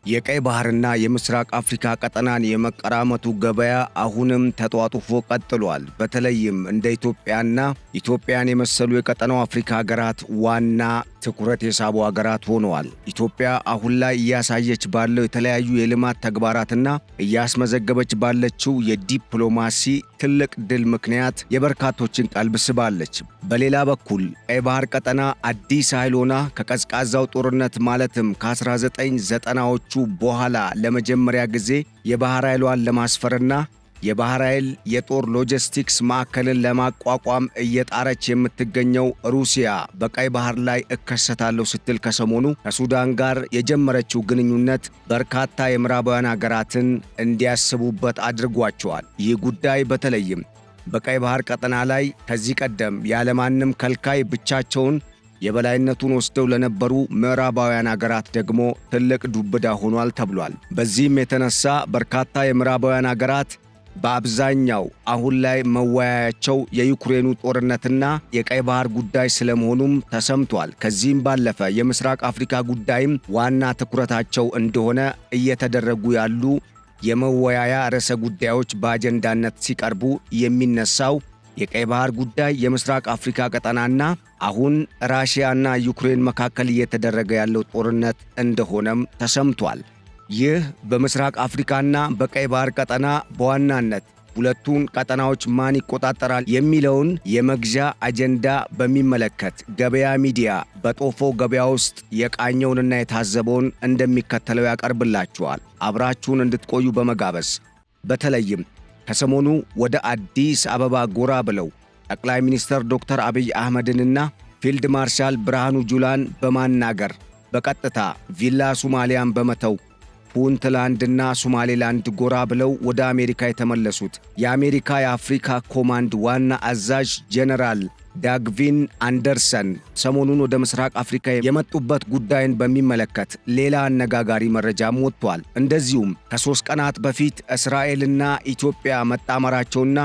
የቀይ ባህርና የምስራቅ አፍሪካ ቀጠናን የመቀራመቱ ገበያ አሁንም ተጧጡፎ ቀጥሏል። በተለይም እንደ ኢትዮጵያን የመሰሉ የቀጠናው አፍሪካ ሀገራት ዋና ትኩረት የሳቡ ሀገራት ሆነዋል። ኢትዮጵያ አሁን ላይ እያሳየች ባለው የተለያዩ የልማት ተግባራትና እያስመዘገበች ባለችው የዲፕሎማሲ ትልቅ ድል ምክንያት የበርካቶችን ቀልብ ስባለች። በሌላ በኩል ቀይ ባህር ቀጠና አዲስ ኃይል ሆና ከቀዝቃዛው ጦርነት ማለትም ከ1990ዎቹ በኋላ ለመጀመሪያ ጊዜ የባህር ኃይሏን ለማስፈርና የባህር ኃይል የጦር ሎጂስቲክስ ማዕከልን ለማቋቋም እየጣረች የምትገኘው ሩሲያ በቀይ ባህር ላይ እከሰታለሁ ስትል ከሰሞኑ ከሱዳን ጋር የጀመረችው ግንኙነት በርካታ የምዕራባውያን ሀገራትን እንዲያስቡበት አድርጓቸዋል። ይህ ጉዳይ በተለይም በቀይ ባህር ቀጠና ላይ ከዚህ ቀደም ያለማንም ከልካይ ብቻቸውን የበላይነቱን ወስደው ለነበሩ ምዕራባውያን ሀገራት ደግሞ ትልቅ ዱብዳ ሆኗል ተብሏል። በዚህም የተነሳ በርካታ የምዕራባውያን ሀገራት በአብዛኛው አሁን ላይ መወያያቸው የዩክሬኑ ጦርነትና የቀይ ባህር ጉዳይ ስለመሆኑም ተሰምቷል። ከዚህም ባለፈ የምስራቅ አፍሪካ ጉዳይም ዋና ትኩረታቸው እንደሆነ እየተደረጉ ያሉ የመወያያ ርዕሰ ጉዳዮች በአጀንዳነት ሲቀርቡ የሚነሳው የቀይ ባህር ጉዳይ፣ የምስራቅ አፍሪካ ቀጠናና አሁን ራሽያና ዩክሬን መካከል እየተደረገ ያለው ጦርነት እንደሆነም ተሰምቷል። ይህ በምስራቅ አፍሪካና በቀይ ባህር ቀጠና በዋናነት ሁለቱን ቀጠናዎች ማን ይቆጣጠራል የሚለውን የመግዣ አጀንዳ በሚመለከት ገበያ ሚዲያ በጦፎ ገበያ ውስጥ የቃኘውንና የታዘበውን እንደሚከተለው ያቀርብላችኋል። አብራችሁን እንድትቆዩ በመጋበዝ በተለይም ከሰሞኑ ወደ አዲስ አበባ ጎራ ብለው ጠቅላይ ሚኒስትር ዶክተር አብይ አህመድንና ፊልድ ማርሻል ብርሃኑ ጁላን በማናገር በቀጥታ ቪላ ሶማሊያን በመተው ፑንትላንድና ሶማሌላንድ ጎራ ብለው ወደ አሜሪካ የተመለሱት የአሜሪካ የአፍሪካ ኮማንድ ዋና አዛዥ ጄኔራል ዳግቪን አንደርሰን ሰሞኑን ወደ ምስራቅ አፍሪካ የመጡበት ጉዳይን በሚመለከት ሌላ አነጋጋሪ መረጃም ወጥቷል። እንደዚሁም ከ3 ቀናት በፊት እስራኤልና ኢትዮጵያ መጣመራቸውና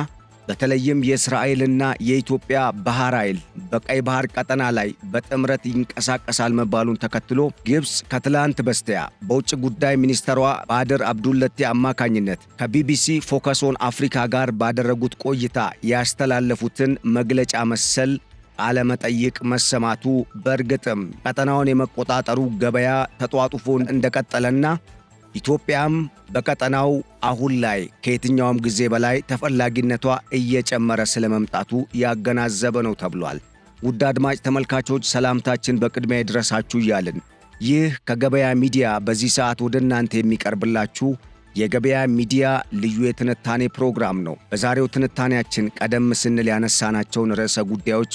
በተለይም የእስራኤልና የኢትዮጵያ ባህር ኃይል በቀይ ባህር ቀጠና ላይ በጥምረት ይንቀሳቀሳል መባሉን ተከትሎ ግብፅ ከትላንት በስቲያ በውጭ ጉዳይ ሚኒስትሯ ባድር አብዱለቲ አማካኝነት ከቢቢሲ ፎከስ ኦን አፍሪካ ጋር ባደረጉት ቆይታ ያስተላለፉትን መግለጫ መሰል ቃለመጠይቅ መሰማቱ በእርግጥም ቀጠናውን የመቆጣጠሩ ገበያ ተጧጡፎ እንደቀጠለና ኢትዮጵያም በቀጠናው አሁን ላይ ከየትኛውም ጊዜ በላይ ተፈላጊነቷ እየጨመረ ስለመምጣቱ ያገናዘበ ነው ተብሏል። ውድ አድማጭ ተመልካቾች ሰላምታችን በቅድሚያ ይድረሳችሁ እያልን ይህ ከገበያ ሚዲያ በዚህ ሰዓት ወደ እናንተ የሚቀርብላችሁ የገበያ ሚዲያ ልዩ የትንታኔ ፕሮግራም ነው። በዛሬው ትንታኔያችን ቀደም ስንል ያነሳናቸውን ርዕሰ ጉዳዮች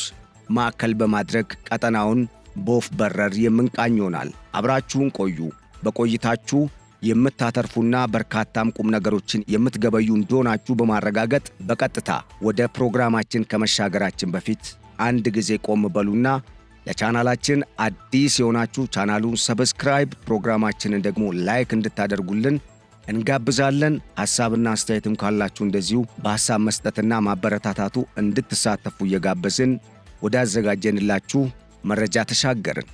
ማዕከል በማድረግ ቀጠናውን በወፍ በረር የምንቃኝ ይሆናል። አብራችሁን ቆዩ። በቆይታችሁ የምታተርፉና በርካታም ቁም ነገሮችን የምትገበዩ እንደሆናችሁ በማረጋገጥ በቀጥታ ወደ ፕሮግራማችን ከመሻገራችን በፊት አንድ ጊዜ ቆም በሉና ለቻናላችን አዲስ የሆናችሁ ቻናሉን ሰብስክራይብ፣ ፕሮግራማችንን ደግሞ ላይክ እንድታደርጉልን እንጋብዛለን። ሐሳብና አስተያየትም ካላችሁ እንደዚሁ በሐሳብ መስጠትና ማበረታታቱ እንድትሳተፉ እየጋበዝን ወደ አዘጋጀንላችሁ መረጃ ተሻገርን።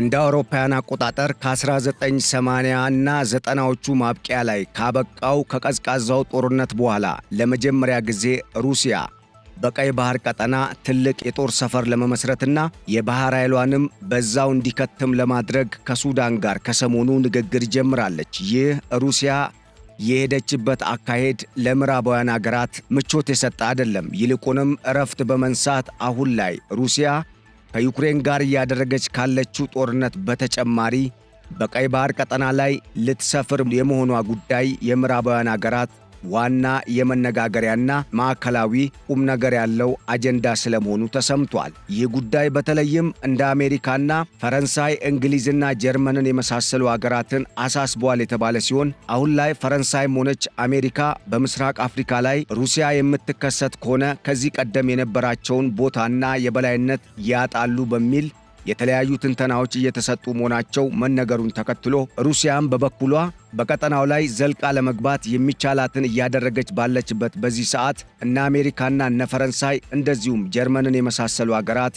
እንደ አውሮፓውያን አቆጣጠር ከ1980 እና 90ዎቹ ማብቂያ ላይ ካበቃው ከቀዝቃዛው ጦርነት በኋላ ለመጀመሪያ ጊዜ ሩሲያ በቀይ ባህር ቀጠና ትልቅ የጦር ሰፈር ለመመስረትና የባህር ኃይሏንም በዛው እንዲከትም ለማድረግ ከሱዳን ጋር ከሰሞኑ ንግግር ጀምራለች። ይህ ሩሲያ የሄደችበት አካሄድ ለምዕራባውያን አገራት ምቾት የሰጠ አይደለም። ይልቁንም እረፍት በመንሳት አሁን ላይ ሩሲያ ከዩክሬን ጋር እያደረገች ካለችው ጦርነት በተጨማሪ በቀይ ባህር ቀጠና ላይ ልትሰፍር የመሆኗ ጉዳይ የምዕራባውያን አገራት ዋና የመነጋገሪያና ማዕከላዊ ቁም ነገር ያለው አጀንዳ ስለመሆኑ ተሰምቷል። ይህ ጉዳይ በተለይም እንደ አሜሪካና ፈረንሳይ፣ እንግሊዝና ጀርመንን የመሳሰሉ አገራትን አሳስቧል የተባለ ሲሆን አሁን ላይ ፈረንሳይም ሆነች አሜሪካ በምስራቅ አፍሪካ ላይ ሩሲያ የምትከሰት ከሆነ ከዚህ ቀደም የነበራቸውን ቦታና የበላይነት ያጣሉ በሚል የተለያዩ ትንተናዎች እየተሰጡ መሆናቸው መነገሩን ተከትሎ ሩሲያም በበኩሏ በቀጠናው ላይ ዘልቃ ለመግባት የሚቻላትን እያደረገች ባለችበት በዚህ ሰዓት እነ አሜሪካና እነ ፈረንሳይ እንደዚሁም ጀርመንን የመሳሰሉ አገራት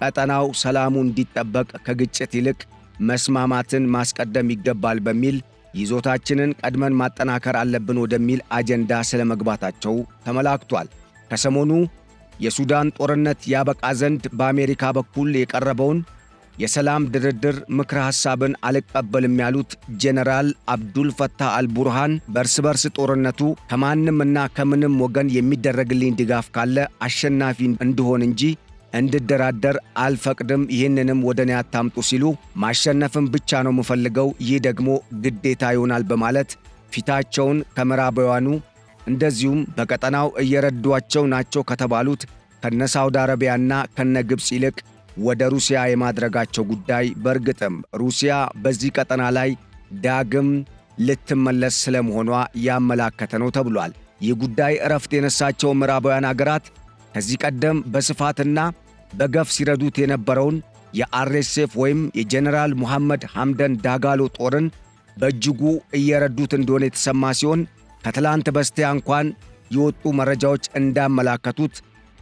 ቀጠናው ሰላሙ እንዲጠበቅ ከግጭት ይልቅ መስማማትን ማስቀደም ይገባል በሚል ይዞታችንን ቀድመን ማጠናከር አለብን ወደሚል አጀንዳ ስለመግባታቸው ተመላክቷል። ከሰሞኑ የሱዳን ጦርነት ያበቃ ዘንድ በአሜሪካ በኩል የቀረበውን የሰላም ድርድር ምክረ ሐሳብን አልቀበልም ያሉት ጄኔራል አብዱል ፈታህ አልቡርሃን በእርስ በርስ ጦርነቱ ከማንምና ከምንም ወገን የሚደረግልኝ ድጋፍ ካለ አሸናፊ እንድሆን እንጂ እንድደራደር አልፈቅድም፣ ይህንንም ወደ እኔ አታምጡ ሲሉ ማሸነፍን ብቻ ነው የምፈልገው፣ ይህ ደግሞ ግዴታ ይሆናል በማለት ፊታቸውን ከምዕራባውያኑ እንደዚሁም በቀጠናው እየረዷቸው ናቸው ከተባሉት ከነ ሳውዲ አረቢያና ከነ ግብፅ ይልቅ ወደ ሩሲያ የማድረጋቸው ጉዳይ በእርግጥም ሩሲያ በዚህ ቀጠና ላይ ዳግም ልትመለስ ስለመሆኗ ያመላከተ ነው ተብሏል። ይህ ጉዳይ እረፍት የነሳቸው ምዕራባውያን አገራት ከዚህ ቀደም በስፋትና በገፍ ሲረዱት የነበረውን የአርኤስኤፍ ወይም የጀነራል ሙሐመድ ሐምደን ዳጋሎ ጦርን በእጅጉ እየረዱት እንደሆነ የተሰማ ሲሆን ከትላንት በስቲያ እንኳን የወጡ መረጃዎች እንዳመላከቱት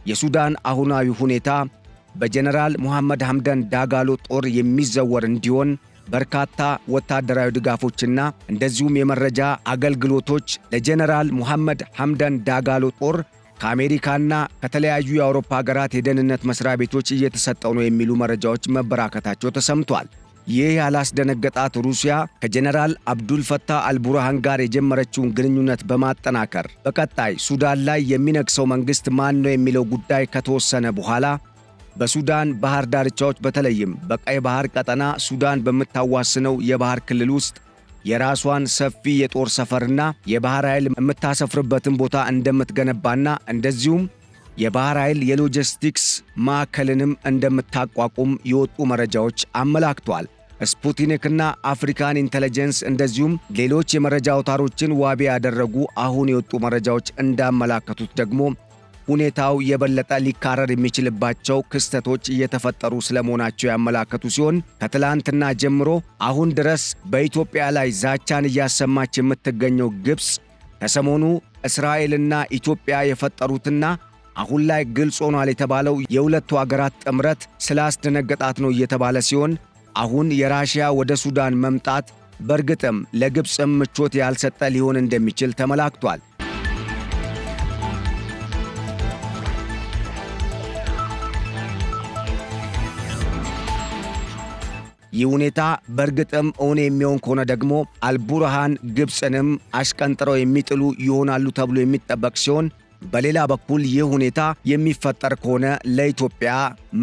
የሱዳን አሁናዊ ሁኔታ በጀነራል ሙሐመድ ሐምደን ዳጋሎ ጦር የሚዘወር እንዲሆን በርካታ ወታደራዊ ድጋፎችና እንደዚሁም የመረጃ አገልግሎቶች ለጀነራል ሙሐመድ ሐምደን ዳጋሎ ጦር ከአሜሪካና ከተለያዩ የአውሮፓ ሀገራት የደህንነት መስሪያ ቤቶች እየተሰጠው ነው የሚሉ መረጃዎች መበራከታቸው ተሰምቷል። ይህ ያላስደነገጣት ሩሲያ ከጀነራል አብዱል ፈታህ አልቡርሃን ጋር የጀመረችውን ግንኙነት በማጠናከር በቀጣይ ሱዳን ላይ የሚነግሰው መንግሥት ማን ነው የሚለው ጉዳይ ከተወሰነ በኋላ በሱዳን ባህር ዳርቻዎች በተለይም በቀይ ባህር ቀጠና ሱዳን በምታዋስነው የባህር ክልል ውስጥ የራሷን ሰፊ የጦር ሰፈርና የባህር ኃይል የምታሰፍርበትን ቦታ እንደምትገነባና እንደዚሁም የባህር ኃይል የሎጂስቲክስ ማዕከልንም እንደምታቋቁም የወጡ መረጃዎች አመላክቷል። ስፑትኒክና አፍሪካን ኢንተለጀንስ እንደዚሁም ሌሎች የመረጃ አውታሮችን ዋቢ ያደረጉ አሁን የወጡ መረጃዎች እንዳመላከቱት ደግሞ ሁኔታው የበለጠ ሊካረር የሚችልባቸው ክስተቶች እየተፈጠሩ ስለመሆናቸው ያመላከቱ ሲሆን ከትላንትና ጀምሮ አሁን ድረስ በኢትዮጵያ ላይ ዛቻን እያሰማች የምትገኘው ግብፅ ከሰሞኑ እስራኤልና ኢትዮጵያ የፈጠሩትና አሁን ላይ ግልጽ ሆኗል የተባለው የሁለቱ አገራት ጥምረት ስላስደነገጣት ነው እየተባለ ሲሆን አሁን የራሽያ ወደ ሱዳን መምጣት በእርግጥም ለግብፅም ምቾት ያልሰጠ ሊሆን እንደሚችል ተመላክቷል። ይህ ሁኔታ በእርግጥም እውን የሚሆን ከሆነ ደግሞ አልቡርሃን ግብፅንም አሽቀንጥረው የሚጥሉ ይሆናሉ ተብሎ የሚጠበቅ ሲሆን በሌላ በኩል ይህ ሁኔታ የሚፈጠር ከሆነ ለኢትዮጵያ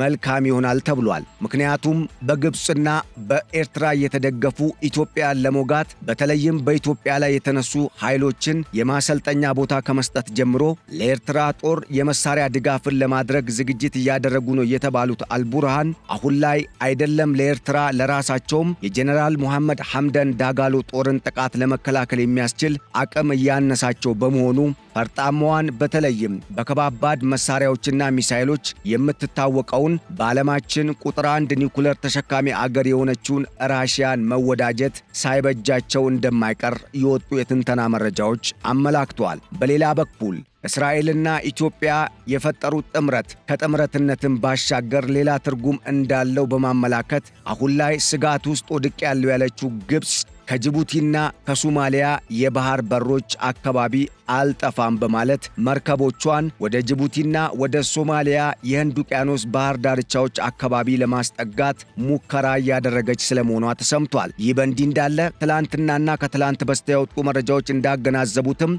መልካም ይሆናል ተብሏል። ምክንያቱም በግብፅና በኤርትራ እየተደገፉ ኢትዮጵያን ለመውጋት በተለይም በኢትዮጵያ ላይ የተነሱ ኃይሎችን የማሰልጠኛ ቦታ ከመስጠት ጀምሮ ለኤርትራ ጦር የመሳሪያ ድጋፍን ለማድረግ ዝግጅት እያደረጉ ነው የተባሉት አልቡርሃን አሁን ላይ አይደለም ለኤርትራ ለራሳቸውም የጀነራል ሙሐመድ ሐምደን ዳጋሎ ጦርን ጥቃት ለመከላከል የሚያስችል አቅም እያነሳቸው በመሆኑ ፈርጣማዋን በተለይም በከባባድ መሳሪያዎችና ሚሳኤሎች የምትታወቀውን በዓለማችን ቁጥር 1 ኒውክሌር ተሸካሚ አገር የሆነችውን ራሽያን መወዳጀት ሳይበጃቸው እንደማይቀር የወጡ የትንተና መረጃዎች አመላክተዋል። በሌላ በኩል እስራኤልና ኢትዮጵያ የፈጠሩት ጥምረት ከጥምረትነትም ባሻገር ሌላ ትርጉም እንዳለው በማመላከት አሁን ላይ ስጋት ውስጥ ወድቅ ያለው ያለችው ግብፅ ከጅቡቲና ከሶማሊያ የባህር በሮች አካባቢ አልጠፋም በማለት መርከቦቿን ወደ ጅቡቲና ወደ ሶማሊያ የህንድ ውቅያኖስ ባህር ዳርቻዎች አካባቢ ለማስጠጋት ሙከራ እያደረገች ስለመሆኗ ተሰምቷል። ይህ በእንዲህ እንዳለ ትላንትናና ከትላንት በስቲያ የወጡ መረጃዎች እንዳገናዘቡትም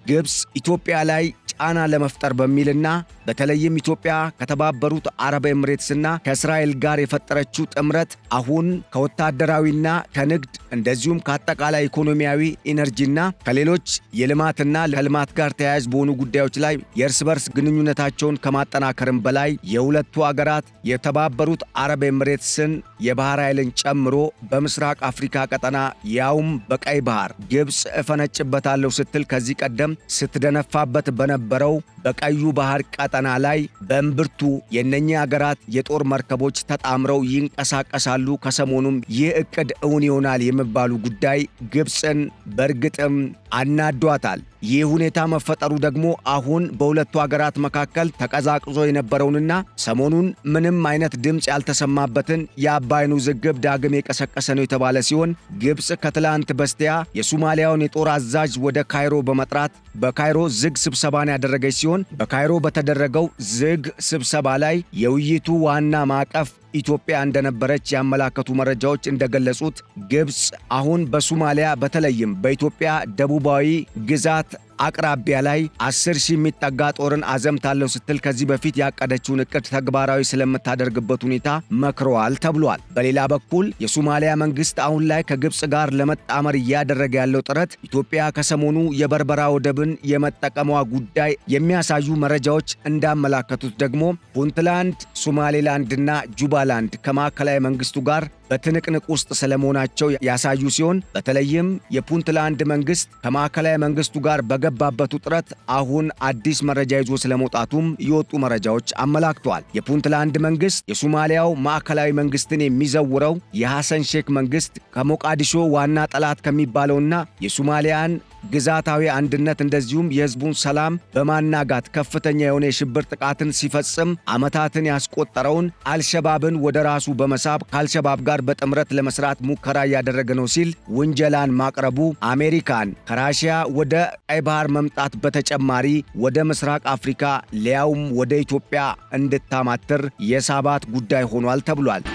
ግብፅ ኢትዮጵያ ላይ ጫና ለመፍጠር በሚልና በተለይም ኢትዮጵያ ከተባበሩት አረብ ኤምሬትስና ከእስራኤል ጋር የፈጠረችው ጥምረት አሁን ከወታደራዊና ከንግድ እንደዚሁም ከአጠቃላይ ኢኮኖሚያዊ ኢነርጂና ከሌሎች የልማትና ከልማት ጋር ተያያዥ በሆኑ ጉዳዮች ላይ የእርስ በርስ ግንኙነታቸውን ከማጠናከርም በላይ የሁለቱ አገራት የተባበሩት አረብ ኤምሬትስን የባህር ኃይልን ጨምሮ በምስራቅ አፍሪካ ቀጠና ያውም በቀይ ባህር ግብፅ እፈነጭበታለሁ ስትል ከዚህ ቀደም ስትደነፋበት በነበረው በቀዩ ባህር ቀጠና ላይ በእምብርቱ የእነኚህ አገራት የጦር መርከቦች ተጣምረው ይንቀሳቀሳሉ። ከሰሞኑም ይህ ዕቅድ እውን ይሆናል የሚባሉ ጉዳይ ግብፅን በእርግጥም አናዷታል። ይህ ሁኔታ መፈጠሩ ደግሞ አሁን በሁለቱ አገራት መካከል ተቀዛቅዞ የነበረውንና ሰሞኑን ምንም አይነት ድምፅ ያልተሰማበትን የአባይን ውዝግብ ዳግም የቀሰቀሰ ነው የተባለ ሲሆን ግብፅ ከትላንት በስቲያ የሶማሊያውን የጦር አዛዥ ወደ ካይሮ በመጥራት በካይሮ ዝግ ስብሰባን ያደረገች ሲሆን በካይሮ በተደረገው ዝግ ስብሰባ ላይ የውይይቱ ዋና ማዕቀፍ ኢትዮጵያ እንደነበረች ያመላከቱ መረጃዎች እንደገለጹት ግብፅ አሁን በሶማሊያ በተለይም በኢትዮጵያ ደቡባዊ ግዛት አቅራቢያ ላይ 10,000 የሚጠጋ ጦርን አዘምታለሁ ስትል ከዚህ በፊት ያቀደችውን ዕቅድ ተግባራዊ ስለምታደርግበት ሁኔታ መክረዋል ተብሏል። በሌላ በኩል የሶማሊያ መንግስት አሁን ላይ ከግብፅ ጋር ለመጣመር እያደረገ ያለው ጥረት ኢትዮጵያ ከሰሞኑ የበርበራ ወደብን የመጠቀሟ ጉዳይ የሚያሳዩ መረጃዎች እንዳመላከቱት ደግሞ ፑንትላንድ፣ ሶማሌላንድና ጁባላንድ ከማዕከላዊ መንግስቱ ጋር በትንቅንቅ ውስጥ ስለመሆናቸው ያሳዩ ሲሆን በተለይም የፑንትላንድ መንግስት ከማዕከላዊ መንግስቱ ጋር በገባበት ውጥረት አሁን አዲስ መረጃ ይዞ ስለመውጣቱም የወጡ መረጃዎች አመላክተዋል። የፑንትላንድ መንግስት የሶማሊያው ማዕከላዊ መንግስትን የሚዘውረው የሐሰን ሼክ መንግስት ከሞቃዲሾ ዋና ጠላት ከሚባለውና የሶማሊያን ግዛታዊ አንድነት እንደዚሁም የህዝቡን ሰላም በማናጋት ከፍተኛ የሆነ የሽብር ጥቃትን ሲፈጽም ዓመታትን ያስቆጠረውን አልሸባብን ወደ ራሱ በመሳብ ከአልሸባብ ጋር በጥምረት ለመስራት ሙከራ እያደረገ ነው ሲል ውንጀላን ማቅረቡ አሜሪካን ከራሽያ ወደ ቀይ ባህር መምጣት በተጨማሪ ወደ ምስራቅ አፍሪካ ሊያውም ወደ ኢትዮጵያ እንድታማትር የሳባት ጉዳይ ሆኗል ተብሏል።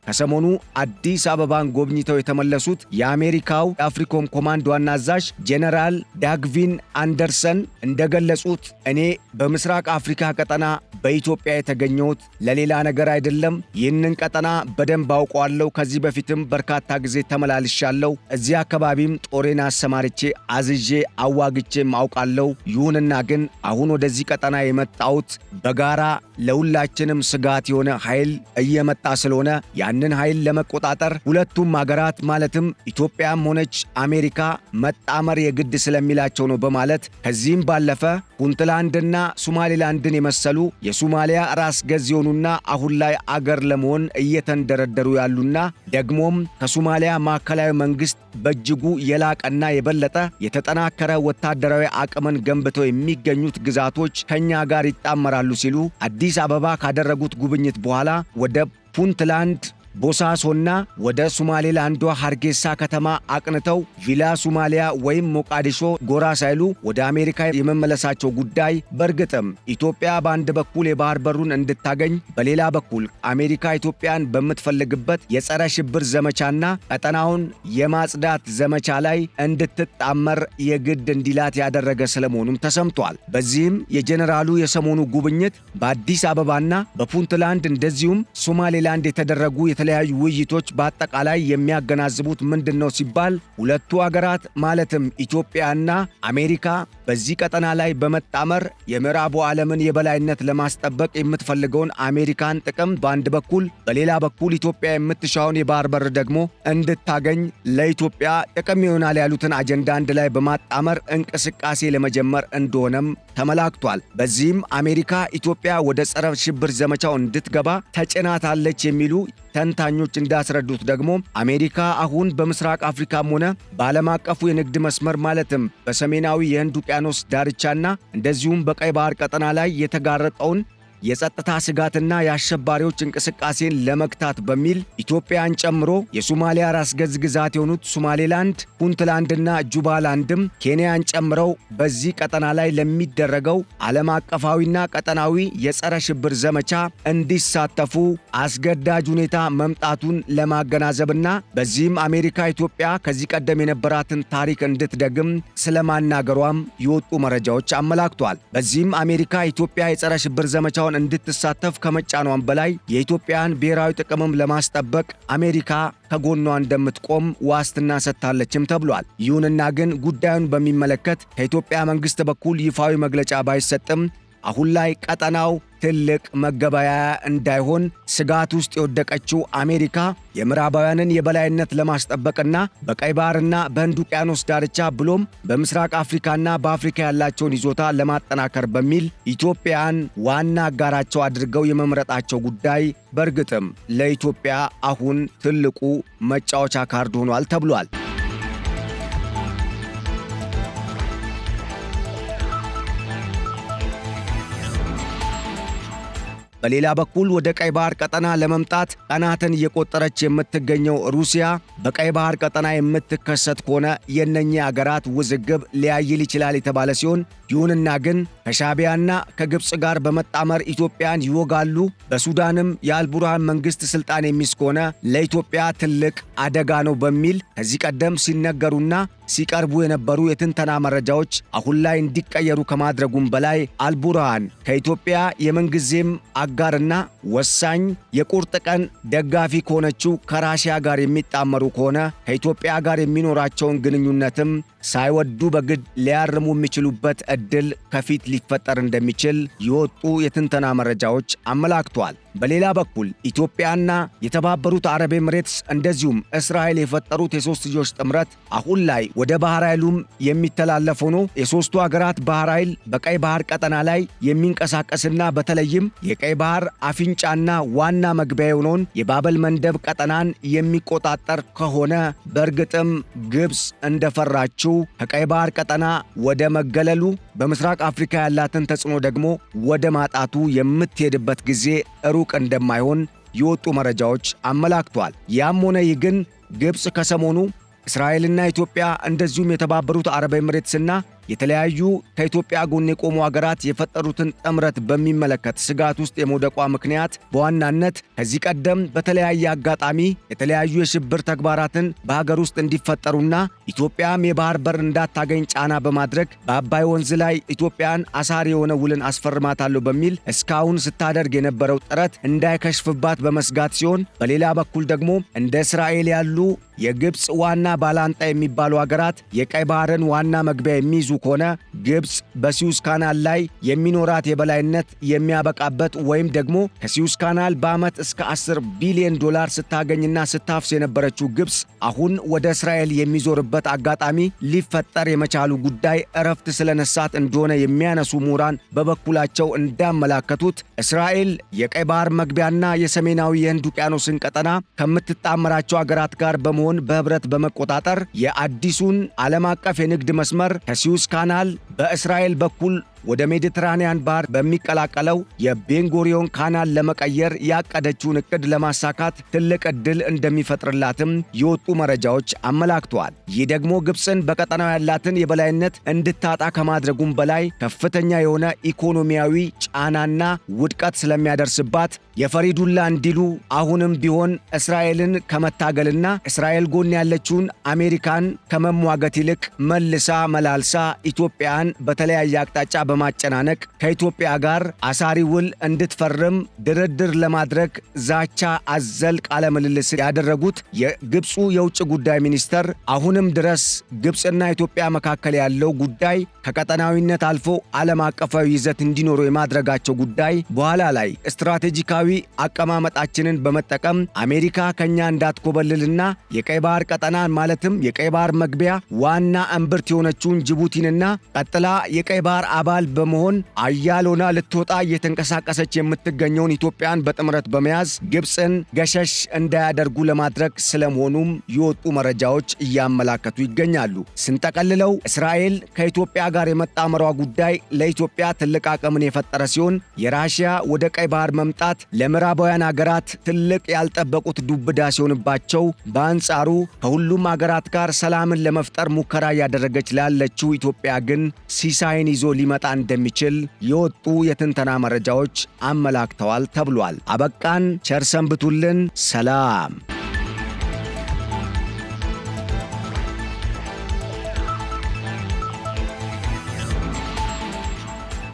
ከሰሞኑ አዲስ አበባን ጎብኝተው የተመለሱት የአሜሪካው የአፍሪኮም ኮማንድ ዋና አዛዥ ጄኔራል ዳግቪን አንደርሰን እንደገለጹት እኔ በምስራቅ አፍሪካ ቀጠና በኢትዮጵያ የተገኘሁት ለሌላ ነገር አይደለም። ይህንን ቀጠና በደንብ አውቀዋለሁ። ከዚህ በፊትም በርካታ ጊዜ ተመላልሻለሁ። እዚህ አካባቢም ጦሬን አሰማርቼ አዝዤ አዋግቼም አውቃለሁ። ይሁንና ግን አሁን ወደዚህ ቀጠና የመጣሁት በጋራ ለሁላችንም ስጋት የሆነ ኃይል እየመጣ ስለሆነ ያንን ኃይል ለመቆጣጠር ሁለቱም ሀገራት ማለትም ኢትዮጵያም ሆነች አሜሪካ መጣመር የግድ ስለሚላቸው ነው በማለት ከዚህም ባለፈ ፑንትላንድና ሶማሌላንድን የመሰሉ የሶማሊያ ራስ ገዝ የሆኑና አሁን ላይ አገር ለመሆን እየተንደረደሩ ያሉና ደግሞም ከሶማሊያ ማዕከላዊ መንግስት በእጅጉ የላቀና የበለጠ የተጠናከረ ወታደራዊ አቅምን ገንብተው የሚገኙት ግዛቶች ከኛ ጋር ይጣመራሉ ሲሉ አዲስ አበባ ካደረጉት ጉብኝት በኋላ ወደ ፑንትላንድ ቦሳሶና ወደ ሶማሌላንዷ ሀርጌሳ ከተማ አቅንተው ቪላ ሶማሊያ ወይም ሞቃዲሾ ጎራ ሳይሉ ወደ አሜሪካ የመመለሳቸው ጉዳይ በእርግጥም ኢትዮጵያ በአንድ በኩል የባህር በሩን እንድታገኝ በሌላ በኩል አሜሪካ ኢትዮጵያን በምትፈልግበት የጸረ ሽብር ዘመቻና ቀጠናውን የማጽዳት ዘመቻ ላይ እንድትጣመር የግድ እንዲላት ያደረገ ስለመሆኑም ተሰምቷል። በዚህም የጄኔራሉ የሰሞኑ ጉብኝት በአዲስ አበባና በፑንትላንድ እንደዚሁም ሶማሌላንድ የተደረጉ የተለያዩ ውይይቶች በአጠቃላይ የሚያገናዝቡት ምንድነው ሲባል ሁለቱ አገራት ማለትም ኢትዮጵያና አሜሪካ በዚህ ቀጠና ላይ በመጣመር የምዕራቡ ዓለምን የበላይነት ለማስጠበቅ የምትፈልገውን አሜሪካን ጥቅም በአንድ በኩል በሌላ በኩል ኢትዮጵያ የምትሻውን የባህር በር ደግሞ እንድታገኝ ለኢትዮጵያ ጥቅም ይሆናል ያሉትን አጀንዳ አንድ ላይ በማጣመር እንቅስቃሴ ለመጀመር እንደሆነም ተመላክቷል። በዚህም አሜሪካ ኢትዮጵያ ወደ ጸረ ሽብር ዘመቻው እንድትገባ ተጭናታለች የሚሉ ተንታኞች እንዳስረዱት ደግሞ አሜሪካ አሁን በምስራቅ አፍሪካም ሆነ በዓለም አቀፉ የንግድ መስመር ማለትም በሰሜናዊ የህንድ ውቅያኖስ ዳርቻና እንደዚሁም በቀይ ባህር ቀጠና ላይ የተጋረጠውን የጸጥታ ስጋትና የአሸባሪዎች እንቅስቃሴን ለመግታት በሚል ኢትዮጵያን ጨምሮ የሶማሊያ ራስ ገዝ ግዛት የሆኑት ሶማሌላንድ፣ ፑንትላንድና ጁባላንድም ኬንያን ጨምረው በዚህ ቀጠና ላይ ለሚደረገው ዓለም አቀፋዊና ቀጠናዊ የጸረ ሽብር ዘመቻ እንዲሳተፉ አስገዳጅ ሁኔታ መምጣቱን ለማገናዘብና በዚህም አሜሪካ ኢትዮጵያ ከዚህ ቀደም የነበራትን ታሪክ እንድትደግም ስለማናገሯም የወጡ መረጃዎች አመላክቷል። በዚህም አሜሪካ ኢትዮጵያ የጸረ ሽብር ዘመቻውን እንድትሳተፍ ከመጫኗን በላይ የኢትዮጵያን ብሔራዊ ጥቅምም ለማስጠበቅ አሜሪካ ከጎኗ እንደምትቆም ዋስትና ሰጥታለችም ተብሏል። ይሁንና ግን ጉዳዩን በሚመለከት ከኢትዮጵያ መንግስት በኩል ይፋዊ መግለጫ ባይሰጥም አሁን ላይ ቀጠናው ትልቅ መገበያያ እንዳይሆን ስጋት ውስጥ የወደቀችው አሜሪካ የምዕራባውያንን የበላይነት ለማስጠበቅና በቀይ ባህርና በህንድ ውቅያኖስ ዳርቻ ብሎም በምስራቅ አፍሪካና በአፍሪካ ያላቸውን ይዞታ ለማጠናከር በሚል ኢትዮጵያን ዋና አጋራቸው አድርገው የመምረጣቸው ጉዳይ በእርግጥም ለኢትዮጵያ አሁን ትልቁ መጫወቻ ካርድ ሆኗል ተብሏል። በሌላ በኩል ወደ ቀይ ባህር ቀጠና ለመምጣት ቀናትን እየቆጠረች የምትገኘው ሩሲያ በቀይ ባህር ቀጠና የምትከሰት ከሆነ የእነኚህ አገራት ውዝግብ ሊያይል ይችላል የተባለ ሲሆን ይሁንና ግን ከሻዕቢያና ከግብፅ ጋር በመጣመር ኢትዮጵያን ይወጋሉ፣ በሱዳንም የአልቡርሃን መንግስት ስልጣን የሚይዝ ከሆነ ለኢትዮጵያ ትልቅ አደጋ ነው በሚል ከዚህ ቀደም ሲነገሩና ሲቀርቡ የነበሩ የትንተና መረጃዎች አሁን ላይ እንዲቀየሩ ከማድረጉም በላይ አልቡርሃን ከኢትዮጵያ የምንጊዜም አጋርና ወሳኝ የቁርጥ ቀን ደጋፊ ከሆነችው ከራሽያ ጋር የሚጣመሩ ከሆነ ከኢትዮጵያ ጋር የሚኖራቸውን ግንኙነትም ሳይወዱ በግድ ሊያርሙ የሚችሉበት ዕድል ከፊት ሊፈጠር እንደሚችል የወጡ የትንተና መረጃዎች አመላክተዋል። በሌላ በኩል ኢትዮጵያና የተባበሩት አረብ ኤምሬትስ እንደዚሁም እስራኤል የፈጠሩት የሶስትዮሽ ጥምረት አሁን ላይ ወደ ባህር ኃይሉም የሚተላለፍ ሆኖ የሶስቱ ሀገራት ባህር ኃይል በቀይ ባህር ቀጠና ላይ የሚንቀሳቀስና በተለይም የቀይ ባህር አፍንጫና ዋና መግቢያ የሆነውን የባበል መንደብ ቀጠናን የሚቆጣጠር ከሆነ በእርግጥም ግብፅ እንደፈራችው ከቀይ ባህር ቀጠና ወደ መገለሉ በምስራቅ አፍሪካ ያላትን ተጽዕኖ ደግሞ ወደ ማጣቱ የምትሄድበት ጊዜ ሩቅ እንደማይሆን የወጡ መረጃዎች አመላክቷል። ያም ሆነ ይህ ግን ግብፅ ከሰሞኑ እስራኤልና ኢትዮጵያ እንደዚሁም የተባበሩት አረብ ኤምሬትስና የተለያዩ ከኢትዮጵያ ጎን የቆሙ ሀገራት የፈጠሩትን ጥምረት በሚመለከት ስጋት ውስጥ የመውደቋ ምክንያት በዋናነት ከዚህ ቀደም በተለያየ አጋጣሚ የተለያዩ የሽብር ተግባራትን በሀገር ውስጥ እንዲፈጠሩና ኢትዮጵያም የባህር በር እንዳታገኝ ጫና በማድረግ በአባይ ወንዝ ላይ ኢትዮጵያን አሳሪ የሆነ ውልን አስፈርማታለሁ በሚል እስካሁን ስታደርግ የነበረው ጥረት እንዳይከሽፍባት በመስጋት ሲሆን፣ በሌላ በኩል ደግሞ እንደ እስራኤል ያሉ የግብፅ ዋና ባላንጣ የሚባሉ ሀገራት የቀይ ባህርን ዋና መግቢያ የሚይዙ ከሆነ ግብፅ በሲዩዝ ካናል ላይ የሚኖራት የበላይነት የሚያበቃበት ወይም ደግሞ ከሲዩዝ ካናል በዓመት እስከ $10 ቢሊዮን ስታገኝና ስታፍስ የነበረችው ግብፅ አሁን ወደ እስራኤል የሚዞርበት አጋጣሚ ሊፈጠር የመቻሉ ጉዳይ እረፍት ስለነሳት እንደሆነ የሚያነሱ ምሁራን በበኩላቸው እንዳመላከቱት እስራኤል የቀይ ባህር መግቢያና የሰሜናዊ የህንድ ውቅያኖስን ቀጠና ከምትጣመራቸው ሀገራት ጋር በመሆን በህብረት በመቆጣጠር የአዲሱን ዓለም አቀፍ የንግድ መስመር ከሲዩዝ ካናል በእስራኤል በኩል ወደ ሜዲትራኒያን ባህር በሚቀላቀለው የቤንጎሪዮን ካናል ለመቀየር ያቀደችውን እቅድ ለማሳካት ትልቅ ዕድል እንደሚፈጥርላትም የወጡ መረጃዎች አመላክተዋል። ይህ ደግሞ ግብፅን በቀጠናው ያላትን የበላይነት እንድታጣ ከማድረጉም በላይ ከፍተኛ የሆነ ኢኮኖሚያዊ ጫናና ውድቀት ስለሚያደርስባት የፈሪዱላ እንዲሉ አሁንም ቢሆን እስራኤልን ከመታገልና እስራኤል ጎን ያለችውን አሜሪካን ከመሟገት ይልቅ መልሳ መላልሳ ኢትዮጵያን በተለያየ አቅጣጫ በማጨናነቅ ከኢትዮጵያ ጋር አሳሪ ውል እንድትፈርም ድርድር ለማድረግ ዛቻ አዘል ቃለ ምልልስ ያደረጉት የግብፁ የውጭ ጉዳይ ሚኒስተር አሁንም ድረስ ግብፅና ኢትዮጵያ መካከል ያለው ጉዳይ ከቀጠናዊነት አልፎ ዓለም አቀፋዊ ይዘት እንዲኖረው የማድረጋቸው ጉዳይ በኋላ ላይ ስትራቴጂካዊ አቀማመጣችንን በመጠቀም አሜሪካ ከኛ እንዳትኮበልልና የቀይ ባህር ቀጠናን ማለትም የቀይ ባህር መግቢያ ዋና እምብርት የሆነችውን ጅቡቲንና ቀጥላ የቀይ ባህር አባል በመሆን አያሎና ልትወጣ እየተንቀሳቀሰች የምትገኘውን ኢትዮጵያን በጥምረት በመያዝ ግብፅን ገሸሽ እንዳያደርጉ ለማድረግ ስለመሆኑም የወጡ መረጃዎች እያመላከቱ ይገኛሉ። ስንጠቀልለው እስራኤል ከኢትዮጵያ ጋር የመጣመሯ ጉዳይ ለኢትዮጵያ ትልቅ አቅምን የፈጠረ ሲሆን የራሽያ ወደ ቀይ ባህር መምጣት ለምዕራባውያን ሀገራት ትልቅ ያልጠበቁት ዱብዳ ሲሆንባቸው፣ በአንጻሩ ከሁሉም ሀገራት ጋር ሰላምን ለመፍጠር ሙከራ እያደረገች ላለችው ኢትዮጵያ ግን ሲሳይን ይዞ ሊመጣ እንደሚችል የወጡ የትንተና መረጃዎች አመላክተዋል ተብሏል። አበቃን። ቸር ሰንብቱልን። ሰላም